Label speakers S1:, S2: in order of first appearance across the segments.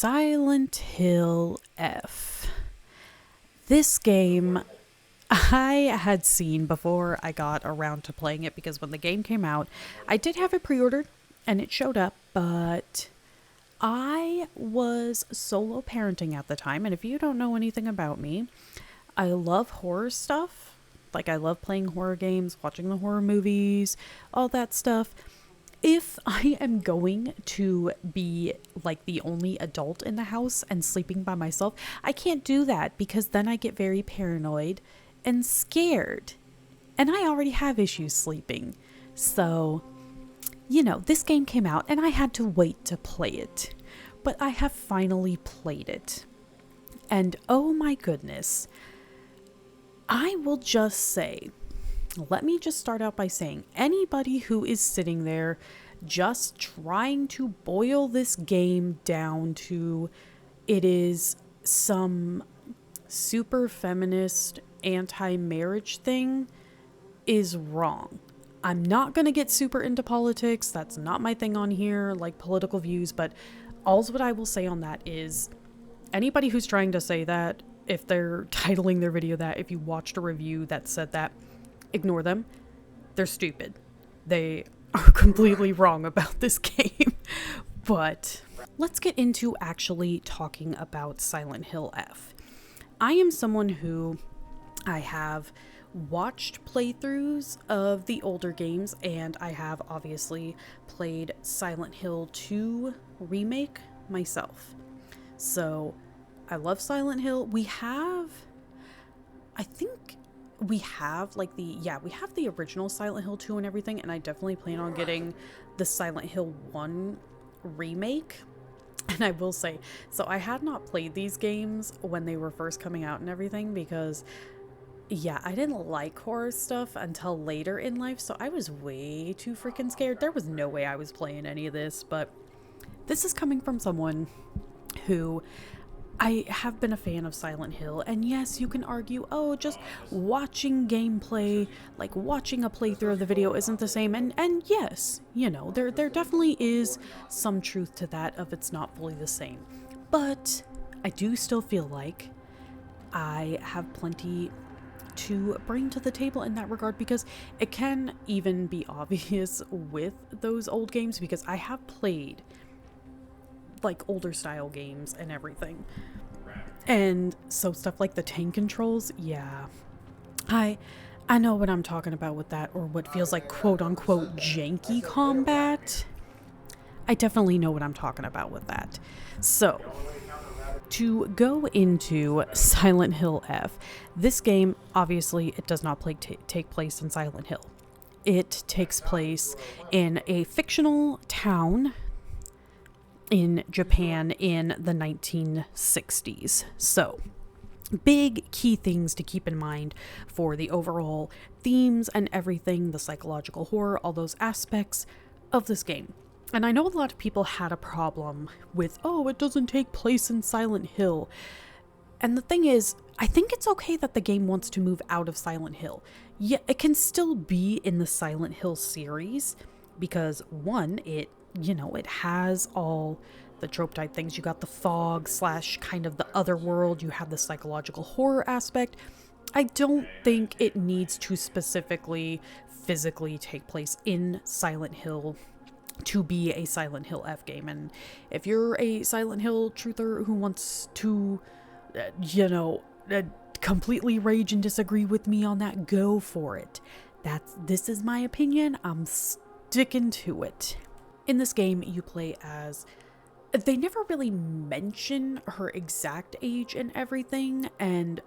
S1: Silent Hill F. This game I had seen before I got around to playing it, because when the game came out, I did have it pre-ordered and it showed up, but I was solo parenting at the time. And if you don't know anything about me, I love horror stuff. Like, I love playing horror games, watching the horror movies, all that stuff. If I am going to be like the only adult in the house and sleeping by myself, I can't do that, because then I get very paranoid and scared. And I already have issues sleeping. So, this game came out and I had to wait to play it. But I have finally played it. And oh my goodness, I will just say, let me just start out by saying, anybody who is sitting there just trying to boil this game down to it is some super feminist anti-marriage thing is wrong. I'm not going to get super into politics. That's not my thing on here, like political views, but all's what I will say on that is anybody who's trying to say that, if they're titling their video that, if you watched a review that said that, ignore them. They're stupid. They are completely wrong about this game. But let's get into actually talking about Silent Hill F. I am someone who I have watched playthroughs of the older games, and I have obviously played Silent Hill 2 Remake myself. So I love Silent Hill. We have the original Silent Hill 2 and everything, and I definitely plan on getting the Silent Hill 1 remake. And I will say, so I had not played these games when they were first coming out and everything, because I didn't like horror stuff until later in life, so I was way too freaking scared. There was no way I was playing any of this, but this is coming from someone who I have been a fan of Silent Hill, and yes, you can argue, oh, just watching gameplay, like watching a playthrough of the video isn't the same, and yes, there definitely is some truth to that of it's not fully the same, but I do still feel like I have plenty to bring to the table in that regard, because it can even be obvious with those old games, because I have played like older style games and everything, and so stuff like the tank controls, I know what I'm talking about with that, or what feels like quote unquote janky combat. I definitely know what I'm talking about with that. So to go into Silent Hill F, this game, obviously, it does not take place in Silent Hill. It takes place in a fictional town in Japan in the 1960s. So, big key things to keep in mind for the overall themes and everything, the psychological horror, all those aspects of this game. And I know a lot of people had a problem with, oh, it doesn't take place in Silent Hill. And the thing is, I think it's okay that the game wants to move out of Silent Hill. Yeah, it can still be in the Silent Hill series, because one, it has all the trope type things. You got the fog / kind of the other world. You have the psychological horror aspect. I don't think it needs to specifically physically take place in Silent Hill to be a Silent Hill F game. And if you're a Silent Hill truther who wants to, completely rage and disagree with me on that, go for it. This is my opinion. I'm sticking to it. In this game, you play as... They never really mention her exact age and everything, and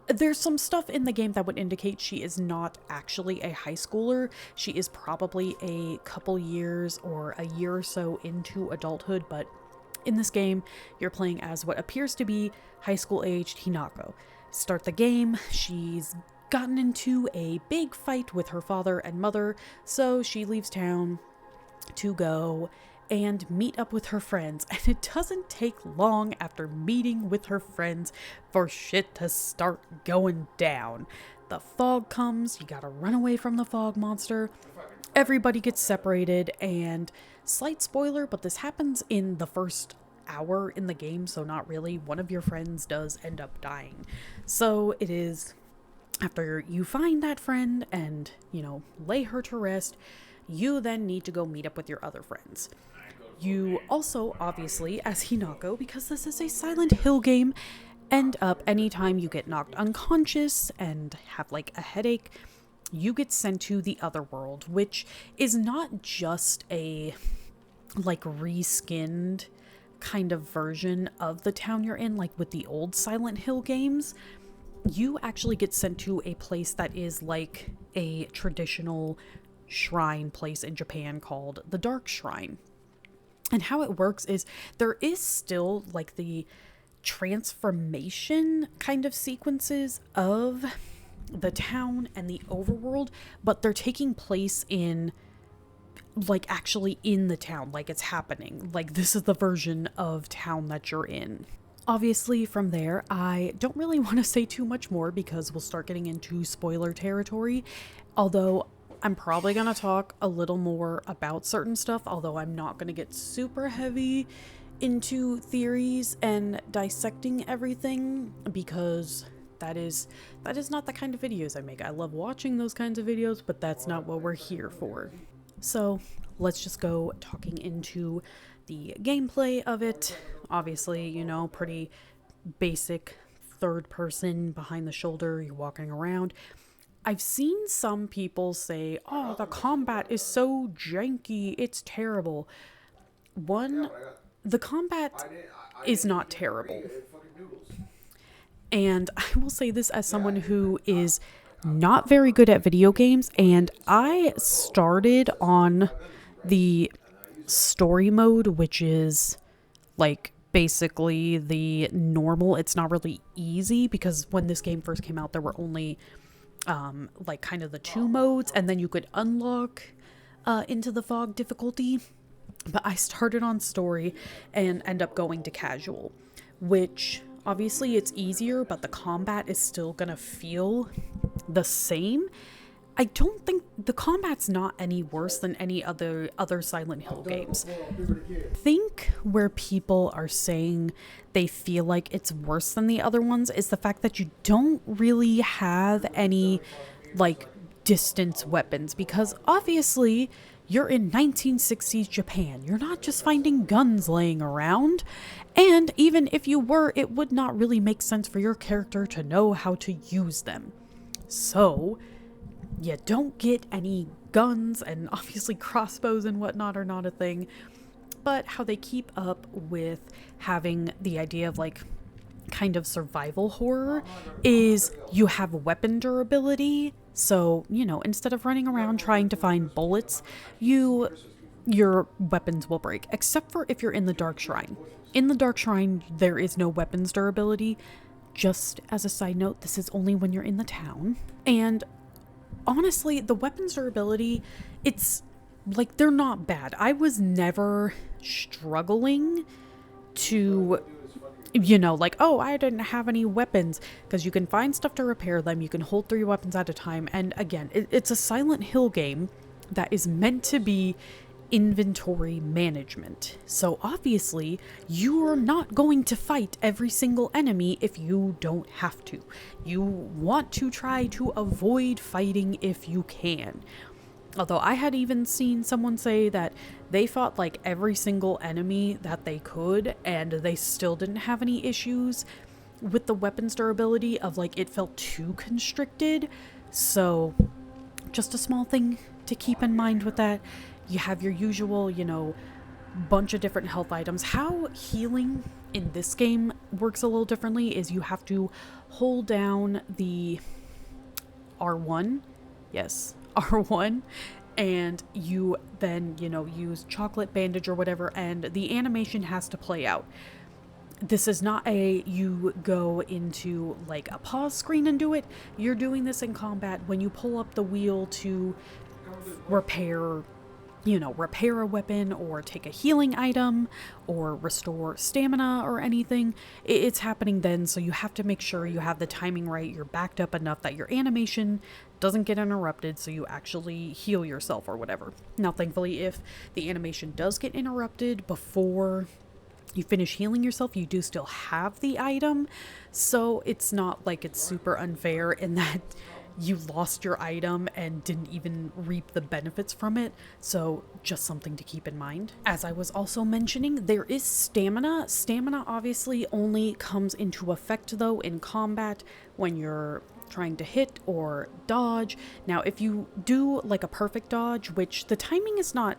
S1: there's some stuff in the game that would indicate she is not actually a high schooler. She is probably a couple years or a year or so into adulthood, but in this game, you're playing as what appears to be high school-aged Hinako. Start the game, she's gotten into a big fight with her father and mother, so she leaves town to go and meet up with her friends, and it doesn't take long after meeting with her friends for shit to start going down. The fog comes, you gotta run away from the fog monster, everybody gets separated, and slight spoiler, but this happens in the first hour in the game, so not really, one of your friends does end up dying. So it is after you find that friend and, you know, lay her to rest, you then need to go meet up with your other friends. You also, obviously, as Hinako, because this is a Silent Hill game, end up anytime you get knocked unconscious and have like a headache, you get sent to the other world, which is not just a like reskinned kind of version of the town you're in, like with the old Silent Hill games. You actually get sent to a place that is like a traditional shrine place in Japan called the Dark Shrine. And how it works is there is still like the transformation kind of sequences of the town and the overworld, but they're taking place in like actually in the town, like it's happening. Like this is the version of town that you're in. Obviously, from there, I don't really want to say too much more because we'll start getting into spoiler territory. Although I'm probably going to talk a little more about certain stuff, although I'm not going to get super heavy into theories and dissecting everything because that is not the kind of videos I make. I love watching those kinds of videos, but that's not what we're here for. So let's just go talking into the gameplay of it. Obviously, you know, pretty basic third person behind the shoulder, you're walking around. I've seen some people say, oh, the combat is so janky, it's terrible. One, the combat is not terrible. And I will say this as someone who is not very good at video games, and I started on the story mode, which is like basically the normal. It's not really easy because when this game first came out, there were only like kind of the 2 modes, and then you could unlock into the fog difficulty. But I started on story and end up going to casual, which obviously it's easier, but the combat is still gonna feel the same. I don't think the combat's not any worse than any other Silent Hill games. I think where people are saying they feel like it's worse than the other ones is the fact that you don't really have any like distance weapons, because obviously you're in 1960s Japan. You're not just finding guns laying around. And even if you were, it would not really make sense for your character to know how to use them. So you don't get any guns, and obviously crossbows and whatnot are not a thing. But how they keep up with having the idea of like kind of survival horror is you have weapon durability. So, you know, instead of running around trying to find bullets, your weapons will break, except for if you're in the Dark Shrine. In the Dark Shrine, there is no weapons durability. Just as a side note, this is only when you're in the town. And honestly, the weapons durability, it's like they're not bad. I was never struggling to, you know, like, oh, I didn't have any weapons, because you can find stuff to repair them. You can hold 3 weapons at a time. And again, it's a Silent Hill game that is meant to be inventory management. So obviously you are not going to fight every single enemy if you don't have to. You want to try to avoid fighting if you can. Although I had even seen someone say that they fought like every single enemy that they could and they still didn't have any issues with the weapons durability of like it felt too constricted. So just a small thing to keep in mind with that. You have your usual, you know, bunch of different health items. How healing in this game works a little differently is you have to hold down the R1. Yes, R1. And you then, you know, use chocolate bandage or whatever, and the animation has to play out. This is not a you go into like a pause screen and do it. You're doing this in combat when you pull up the wheel to repair a weapon or take a healing item or restore stamina or anything. It's happening then, so you have to make sure you have the timing right. You're backed up enough that your animation doesn't get interrupted, so you actually heal yourself or whatever. Now, thankfully, if the animation does get interrupted before you finish healing yourself, you do still have the item. So it's not like it's super unfair in that you lost your item and didn't even reap the benefits from it. So just something to keep in mind. As I was also mentioning, there is stamina. Stamina obviously only comes into effect though in combat when you're trying to hit or dodge. Now, if you do like a perfect dodge, which the timing is not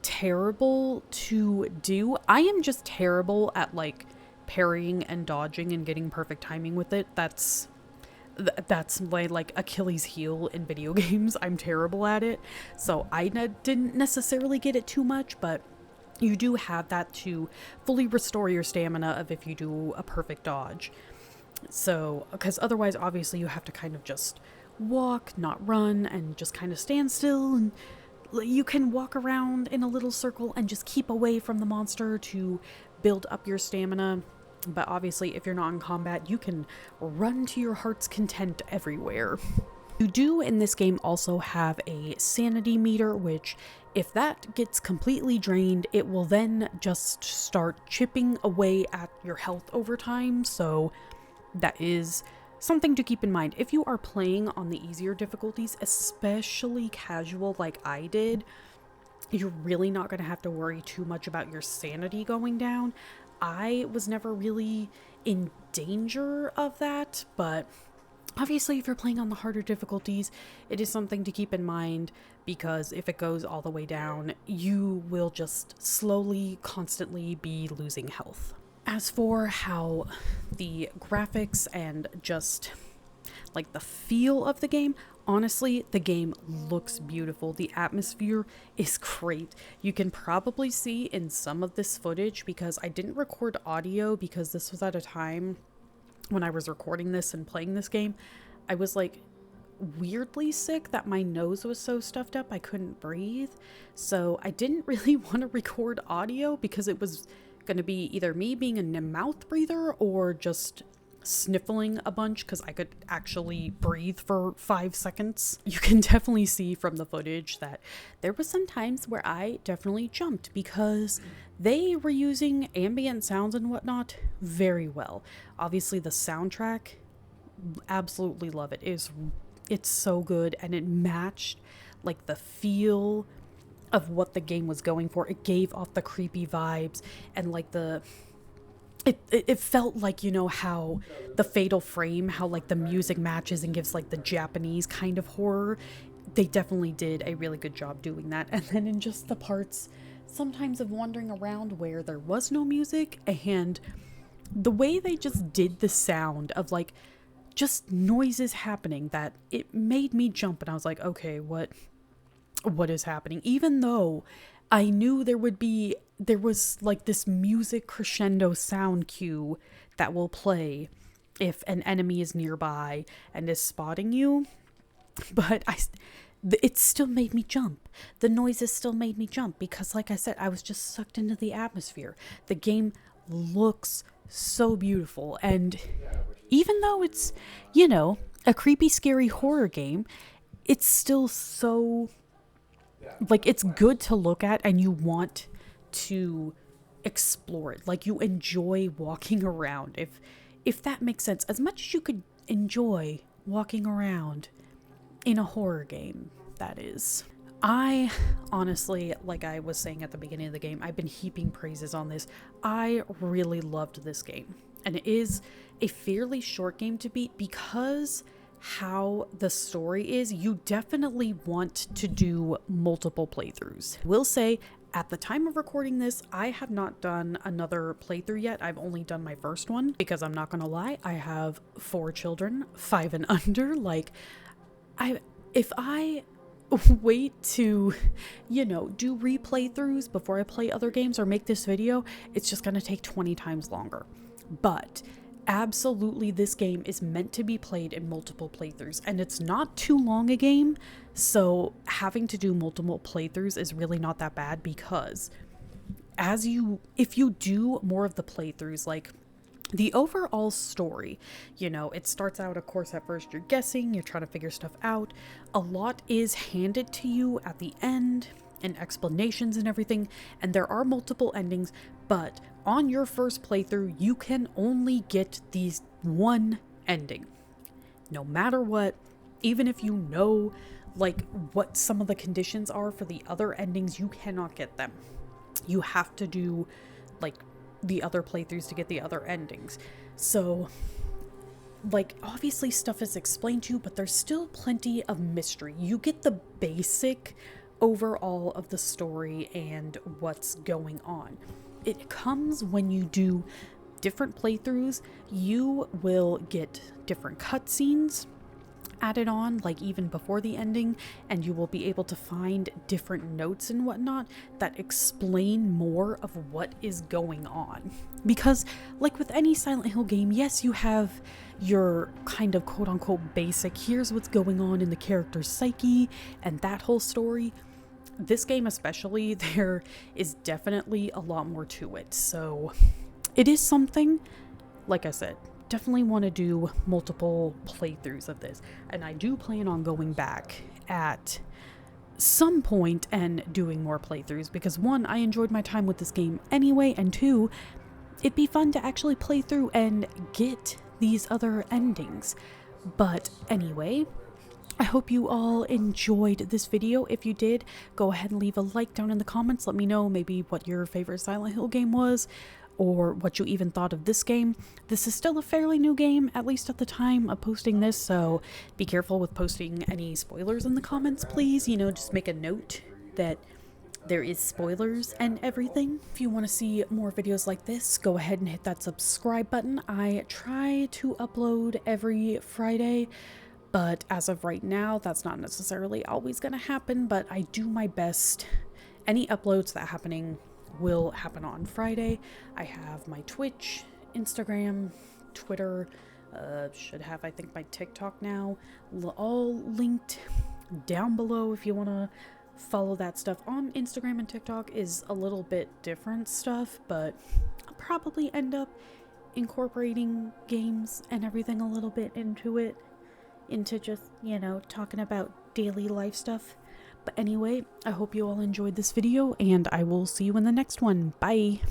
S1: terrible to do, I am just terrible at like parrying and dodging and getting perfect timing with it. That's my like Achilles heel in video games. I'm terrible at it, so I didn't necessarily get it too much, but you do have that to fully restore your stamina of if you do a perfect dodge. So, because otherwise, obviously, you have to kind of just walk, not run, and just kind of stand still. And you can walk around in a little circle and just keep away from the monster to build up your stamina. But obviously, if you're not in combat, you can run to your heart's content everywhere. You do in this game also have a sanity meter, which if that gets completely drained, it will then just start chipping away at your health over time. So that is something to keep in mind. If you are playing on the easier difficulties, especially casual like I did, you're really not going to have to worry too much about your sanity going down. I was never really in danger of that, but obviously if you're playing on the harder difficulties, it is something to keep in mind, because if it goes all the way down, you will just slowly, constantly be losing health. As for how the graphics and just like the feel of the game, honestly, the game looks beautiful. The atmosphere is great. You can probably see in some of this footage, because I didn't record audio because this was at a time when I was recording this and playing this game, I was like weirdly sick that my nose was so stuffed up I couldn't breathe. So I didn't really want to record audio because it was going to be either me being a mouth breather or just sniffling a bunch, because I could actually breathe for 5 seconds. You can definitely see from the footage that there was some times where I definitely jumped, because they were using ambient sounds and whatnot very well. Obviously the soundtrack, absolutely love it. It's so good, and it matched like the feel of what the game was going for. It gave off the creepy vibes, and like it felt like, you know, how the Fatal Frame, how like the music matches and gives like the Japanese kind of horror. They definitely did a really good job doing that. And then in just the parts sometimes of wandering around where there was no music, and the way they just did the sound of like just noises happening, that it made me jump, and I was like, okay, what is happening? Even though I knew there was like this music crescendo sound cue that will play if an enemy is nearby and is spotting you, but it still made me jump. The noises still made me jump, because like I said, I was just sucked into the atmosphere. The game looks so beautiful, and even though it's, you know, a creepy, scary horror game, it's still so, like, it's good to look at, and you want to explore it. Like, you enjoy walking around, if that makes sense, as much as you could enjoy walking around in a horror game, that is. I honestly, like I was saying at the beginning of the game, I've been heaping praises on this. I really loved this game, and it is a fairly short game to beat, because how the story is, you definitely want to do multiple playthroughs. I will say, at the time of recording this, I have not done another playthrough yet. I've only done my first one, because I'm not gonna lie, I have 4 children, 5 and under. Like, if I wait to, you know, do replay throughs before I play other games or make this video, it's just gonna take 20 times longer. But absolutely, this game is meant to be played in multiple playthroughs, and it's not too long a game, so having to do multiple playthroughs is really not that bad, because if you do more of the playthroughs, like the overall story, you know, it starts out, of course, at first you're guessing, you're trying to figure stuff out. A lot is handed to you at the end, and explanations and everything, and there are multiple endings, but on your first playthrough, you can only get these one ending. No matter what, even if you know like what some of the conditions are for the other endings, you cannot get them. You have to do like the other playthroughs to get the other endings. So like obviously stuff is explained to you, but there's still plenty of mystery. You get the basic overall of the story and what's going on. It comes when you do different playthroughs. You will get different cutscenes added on, like even before the ending, and you will be able to find different notes and whatnot that explain more of what is going on. Because like with any Silent Hill game, yes, you have your kind of quote-unquote basic, here's what's going on in the character's psyche and that whole story. This game especially, there is definitely a lot more to it. So it is something, like I said, definitely want to do multiple playthroughs of this, and I do plan on going back at some point and doing more playthroughs, because one, I enjoyed my time with this game anyway, and two, it'd be fun to actually play through and get these other endings. But anyway, I hope you all enjoyed this video. If you did, go ahead and leave a like down in the comments. Let me know maybe what your favorite Silent Hill game was, or what you even thought of this game. This is still a fairly new game, at least at the time of posting this, so be careful with posting any spoilers in the comments, please. You know, just make a note that there is spoilers and everything. If you want to see more videos like this, go ahead and hit that subscribe button. I try to upload every Friday, but as of right now, that's not necessarily always going to happen, but I do my best. Any uploads that are happening will happen on Friday. I have my Twitch, Instagram, Twitter, should have, I think, my TikTok now, all linked down below if you want to follow that stuff. On Instagram and TikTok is a little bit different stuff, but I'll probably end up incorporating games and everything a little bit into it, into just, you know, talking about daily life stuff. But anyway, I hope you all enjoyed this video, and I will see you in the next one. Bye!